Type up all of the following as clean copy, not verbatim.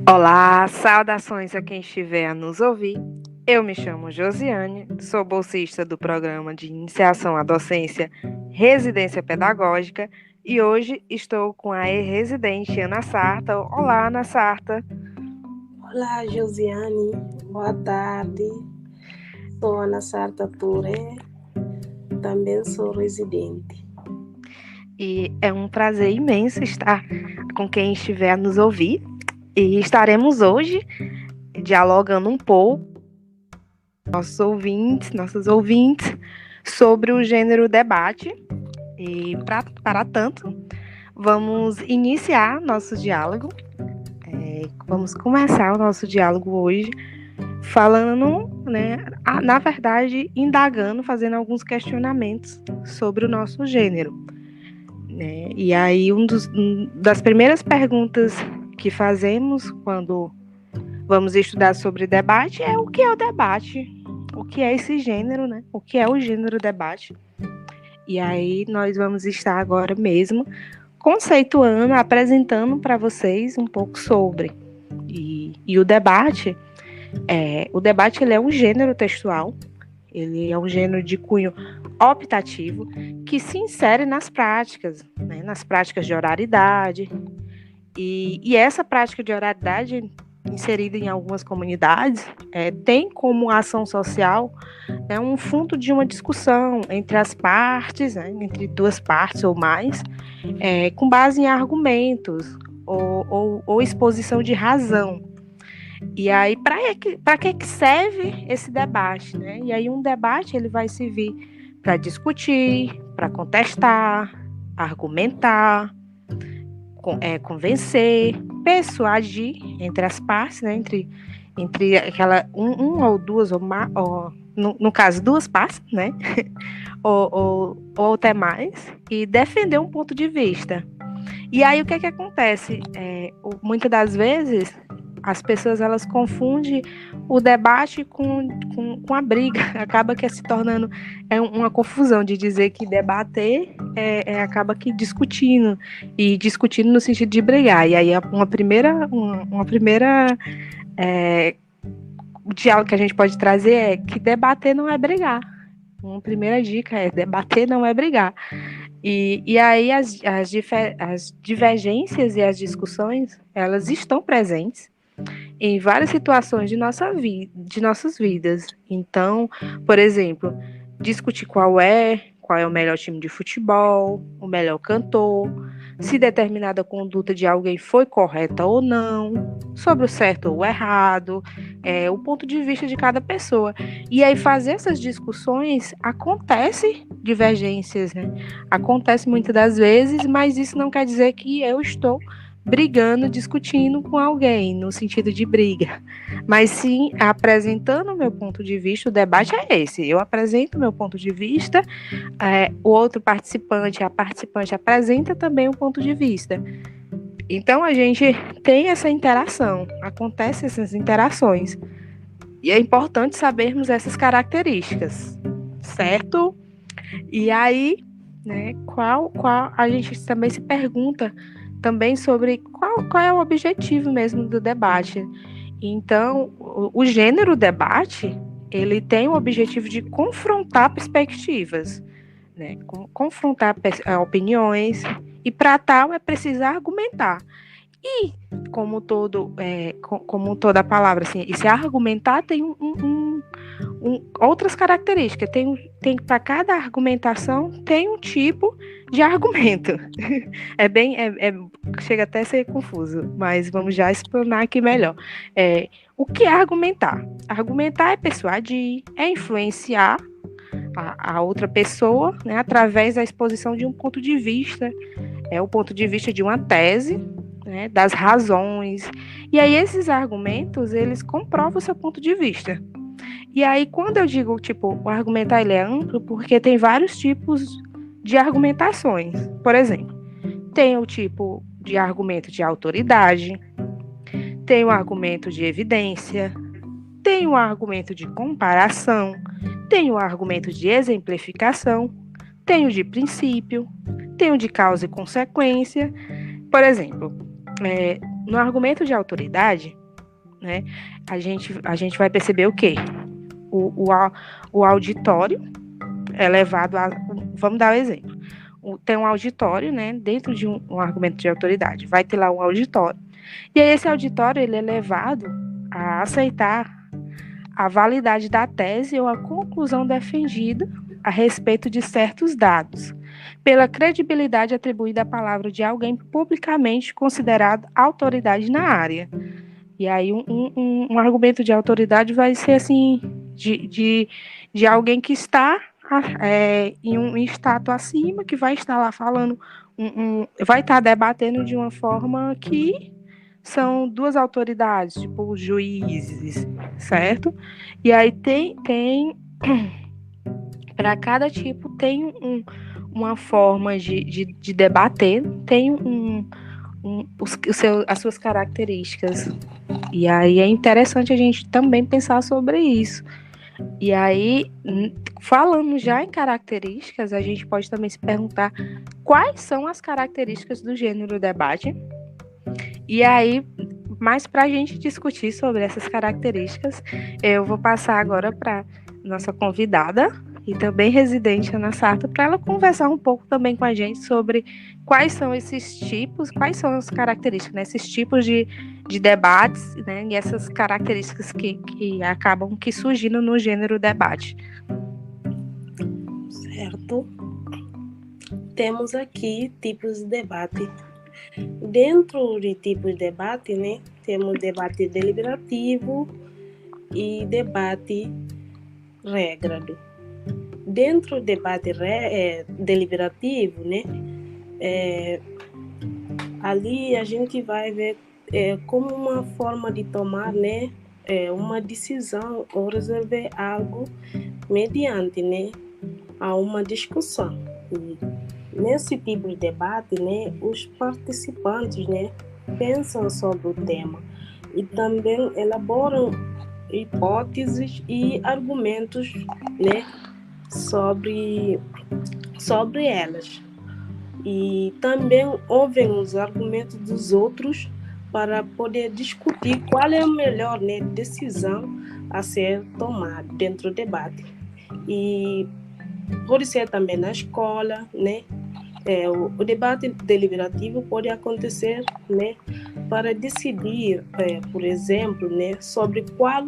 Olá, saudações a quem estiver a nos ouvir. Eu me chamo Josiane, sou bolsista do Programa de Iniciação à Docência Residência Pedagógica e hoje estou com a residente Ana Sarta. Olá, Ana Sarta. Olá, Josiane. Boa tarde. Sou Ana Sarta Touré, também sou residente. E é um prazer imenso estar com quem estiver a nos ouvir. E estaremos hoje dialogando um pouco com nossos ouvintes, sobre o gênero debate. E para tanto, vamos iniciar nosso diálogo. Vamos começar o nosso diálogo hoje falando, na verdade, indagando, fazendo alguns questionamentos sobre o nosso gênero. E aí, das primeiras perguntas que fazemos quando vamos estudar sobre debate é o que é o debate, o que é esse gênero, né? O que é o gênero debate. E aí nós vamos estar agora mesmo conceituando, apresentando para vocês um pouco sobre. E o debate ele é um gênero textual, ele é um gênero de cunho optativo que se insere nas práticas, nas práticas de oralidade. E essa prática de oralidade, inserida em algumas comunidades, tem como ação social um fundo de uma discussão entre as partes, entre duas partes ou mais, com base em argumentos ou exposição de razão. E aí, para que serve esse debate? E aí, um debate ele vai servir para discutir, para contestar, argumentar, convencer, persuadir entre as partes, entre aquela um ou duas ou mais, no caso duas partes, ou até mais, e defender um ponto de vista. E aí o que acontece? Muitas das vezes as pessoas elas confundem o debate com a briga. Acaba que se tornando uma confusão de dizer que debater acaba que discutindo no sentido de brigar. E aí uma primeira diálogo que a gente pode trazer é que debater não é brigar. Uma primeira dica é debater não é brigar. E aí as divergências e as discussões elas estão presentes em várias situações de nossas vidas. Então, por exemplo, discutir qual é o melhor time de futebol, o melhor cantor, se determinada conduta de alguém foi correta ou não, sobre o certo ou o errado, o ponto de vista de cada pessoa. E aí fazer essas discussões acontece divergências, Acontece muitas das vezes, mas isso não quer dizer que eu estou brigando, discutindo com alguém, no sentido de briga, mas sim apresentando o meu ponto de vista. O debate é esse, eu apresento o meu ponto de vista, o outro participante, a participante apresenta também o ponto de vista. Então a gente tem essa interação, acontecem essas interações, e é importante sabermos essas características, certo? E aí, qual a gente também se pergunta também sobre qual é o objetivo mesmo do debate. Então, o gênero debate, ele tem o objetivo de confrontar perspectivas, confrontar opiniões, e para tal é preciso argumentar. E, como toda a palavra, assim, esse argumentar tem outras características. Tem para cada argumentação tem um tipo de argumento. Chega até a ser confuso, mas vamos já explanar aqui melhor. O que é argumentar? Argumentar é persuadir, é influenciar a outra pessoa, através da exposição de um ponto de vista, o ponto de vista de uma tese, das razões. E aí esses argumentos, eles comprovam o seu ponto de vista. E aí, quando eu digo, o argumentar ele é amplo, porque tem vários tipos de argumentações. Por exemplo, tem o tipo de argumento de autoridade, tem o argumento de evidência, tem o argumento de comparação, tem o argumento de exemplificação, tem o de princípio, tem o de causa e consequência. Por exemplo, no argumento de autoridade, né, a gente vai perceber o quê? O auditório é levado a... Vamos dar um exemplo. Tem um auditório, né, dentro de um argumento de autoridade. Vai ter lá um auditório. E aí esse auditório ele é levado a aceitar a validade da tese ou a conclusão defendida a respeito de certos dados, pela credibilidade atribuída à palavra de alguém publicamente considerado autoridade na área. E aí um argumento de autoridade vai ser assim, de alguém que está em um status acima, que vai estar lá falando, vai estar debatendo de uma forma que são duas autoridades, tipo os juízes, certo? E aí tem para cada tipo tem uma forma de debater, tem as suas características. E aí é interessante a gente também pensar sobre isso. E aí, falando já em características, a gente pode também se perguntar quais são as características do gênero debate. E aí, mas para a gente discutir sobre essas características, eu vou passar agora para nossa convidada e também residente Ana Sarto, para ela conversar um pouco também com a gente sobre quais são esses tipos, quais são as características, né, esses tipos de debates, né, e essas características que acabam surgindo no gênero debate. Certo. Temos aqui tipos de debate. Dentro de tipos de debate, né, temos debate deliberativo e debate regrado. Dentro do debate deliberativo, né, ali a gente vai ver como uma forma de tomar, né, uma decisão ou resolver algo mediante, né, a uma discussão. E nesse tipo de debate, né, os participantes, né, pensam sobre o tema e também elaboram hipóteses e argumentos, né, sobre elas. E também ouvem os argumentos dos outros para poder discutir qual é a melhor, né, decisão a ser tomada dentro do debate. E pode ser também na escola, né? O debate deliberativo pode acontecer, né, para decidir, por exemplo, né, sobre qual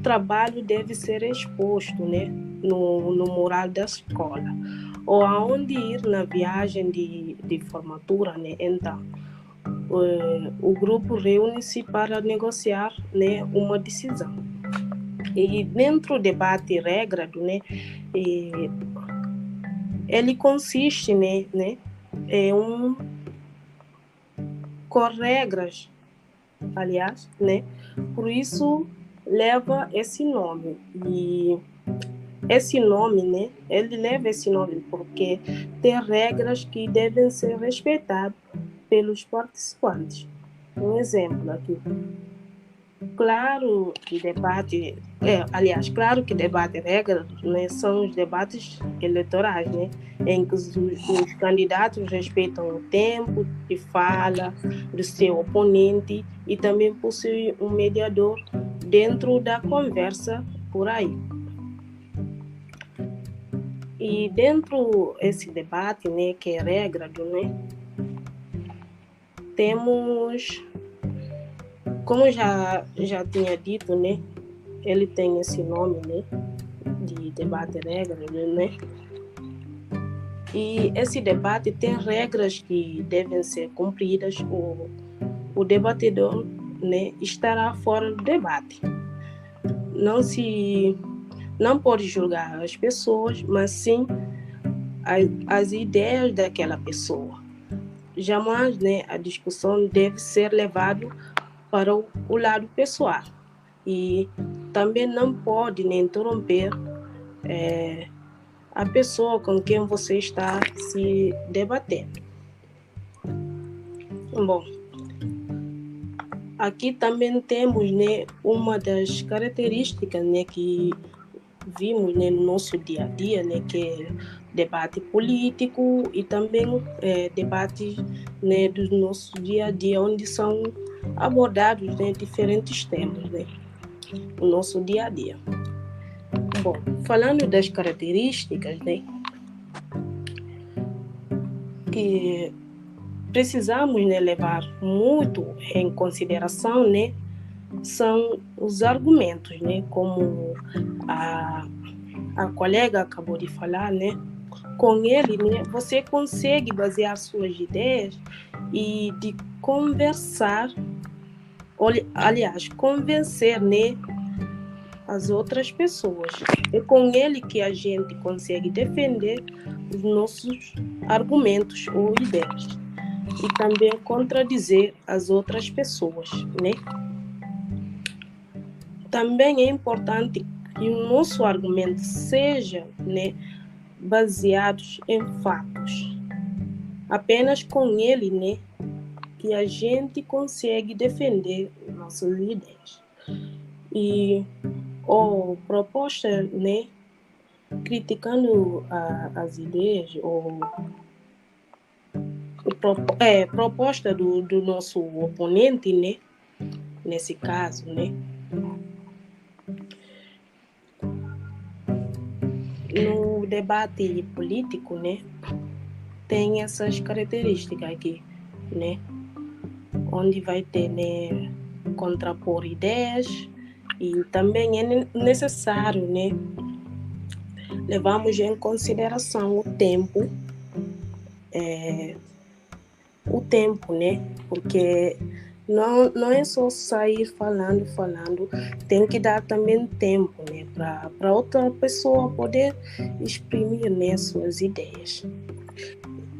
trabalho deve ser exposto, né, no mural da escola, ou aonde ir na viagem de formatura, né? Então, o grupo reúne-se para negociar, né, uma decisão. E dentro do debate regrado, né, ele consiste, né, com regras, aliás, né, por isso leva esse nome. E esse nome, né, ele leva esse nome porque tem regras que devem ser respeitadas pelos participantes. Um exemplo aqui. Claro que debate regras, né, são os debates eleitorais, né, em que os candidatos respeitam o tempo de fala do seu oponente e também possuem um mediador dentro da conversa por aí. E dentro desse debate, né, que é regrado, né, temos, como já tinha dito, né, ele tem esse nome, né, de debate regrado, né, e esse debate tem regras que devem ser cumpridas. O debatedor, né, estará fora do debate. Não pode julgar as pessoas, mas sim as ideias daquela pessoa. Jamais, né, a discussão deve ser levada para o lado pessoal. E também não pode, né, interromper a pessoa com quem você está se debatendo. Bom, Aqui também temos, né, uma das características, né, que vimos, né, no nosso dia a dia, né, que é debate político e também debates, né, do nosso dia a dia, onde são abordados, né, diferentes temas, né, no nosso dia a dia. Bom, falando das características, né, que precisamos, né, levar muito em consideração, né, são os argumentos, né, como a colega acabou de falar, né, com ele, né, você consegue basear suas ideias e de conversar, aliás, convencer, né, as outras pessoas. É com ele que a gente consegue defender os nossos argumentos ou ideias e também contradizer as outras pessoas, né? Também é importante que o nosso argumento seja, né, baseados em fatos. Apenas com ele, né, que a gente consegue defender nossas ideias. E ou proposta, né, criticando as ideias ou proposta do nosso oponente, né, nesse caso, né. No debate político, né, tem essas características aqui, né, onde vai ter, né, contrapor ideias e também é necessário, né, levarmos em consideração o tempo, né, porque não é só sair falando, tem que dar também tempo, né, para outra pessoa poder exprimir, né, suas ideias.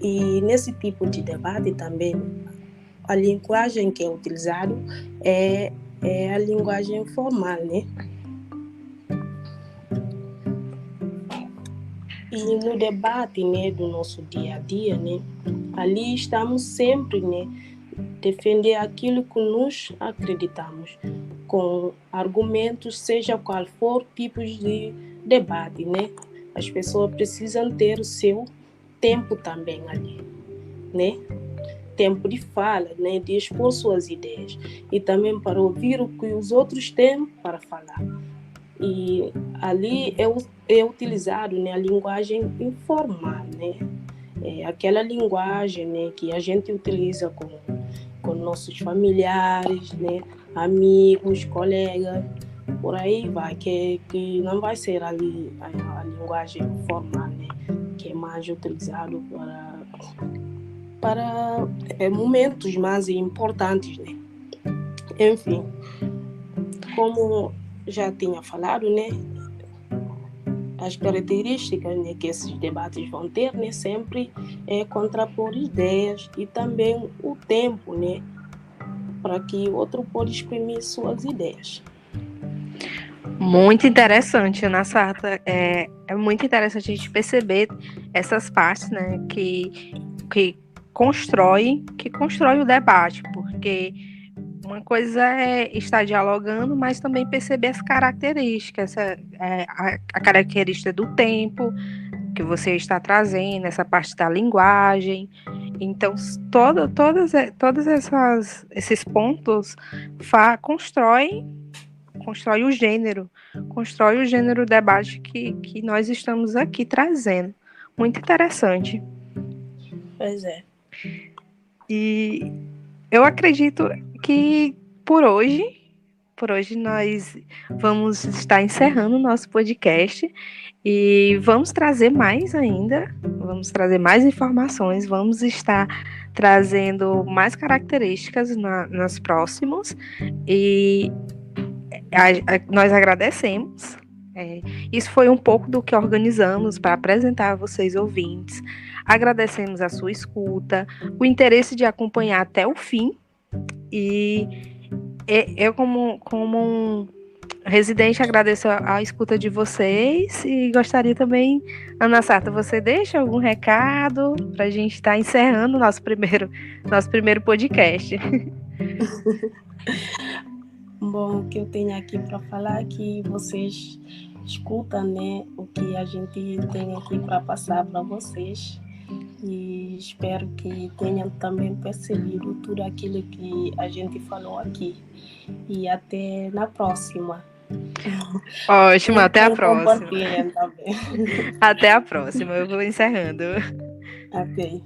E nesse tipo de debate também, a linguagem que é utilizada é a linguagem formal, né? E no debate, né, do nosso dia a dia, né, ali estamos sempre, né, defender aquilo que nós acreditamos, com argumentos, seja qual for tipos de debate, né? As pessoas precisam ter o seu tempo também ali, né? Tempo de fala, né, de expor suas ideias e também para ouvir o que os outros têm para falar. E ali é utilizado, né, a linguagem informal, né, aquela linguagem, né, que a gente utiliza com nossos familiares, né, amigos, colegas, por aí vai, que não vai ser ali a linguagem formal, né, que é mais utilizado para momentos mais importantes, né. Enfim, como já tinha falado, né, as características, né, que esses debates vão ter, né, sempre é contrapor ideias e também o tempo, né, para que o outro possa exprimir suas ideias. Muito interessante, Ana Sarta. É muito interessante a gente perceber essas partes, né, que constrói o debate, porque uma coisa é estar dialogando, mas também perceber as características, a característica do tempo que você está trazendo, essa parte da linguagem. Então, todos esses pontos constrói o gênero debate que nós estamos aqui trazendo. Muito interessante. Pois é. E eu acredito que por hoje nós vamos estar encerrando o nosso podcast e vamos trazer mais ainda, vamos trazer mais informações, vamos estar trazendo mais características nos próximos e nós agradecemos. Isso foi um pouco do que organizamos para apresentar a vocês, ouvintes. Agradecemos a sua escuta, o interesse de acompanhar até o fim. E eu, como um residente, agradeço a escuta de vocês e gostaria também, Ana Sarta, você deixa algum recado para a gente estar encerrando nosso primeiro podcast? Bom, o que eu tenho aqui para falar é que vocês escutam, né, o que a gente tem aqui para passar para vocês. E espero que tenham também percebido tudo aquilo que a gente falou aqui. E até na próxima. Ótimo, até a Então, próxima. compartilhem também. Até a próxima. Eu vou encerrando. Ok.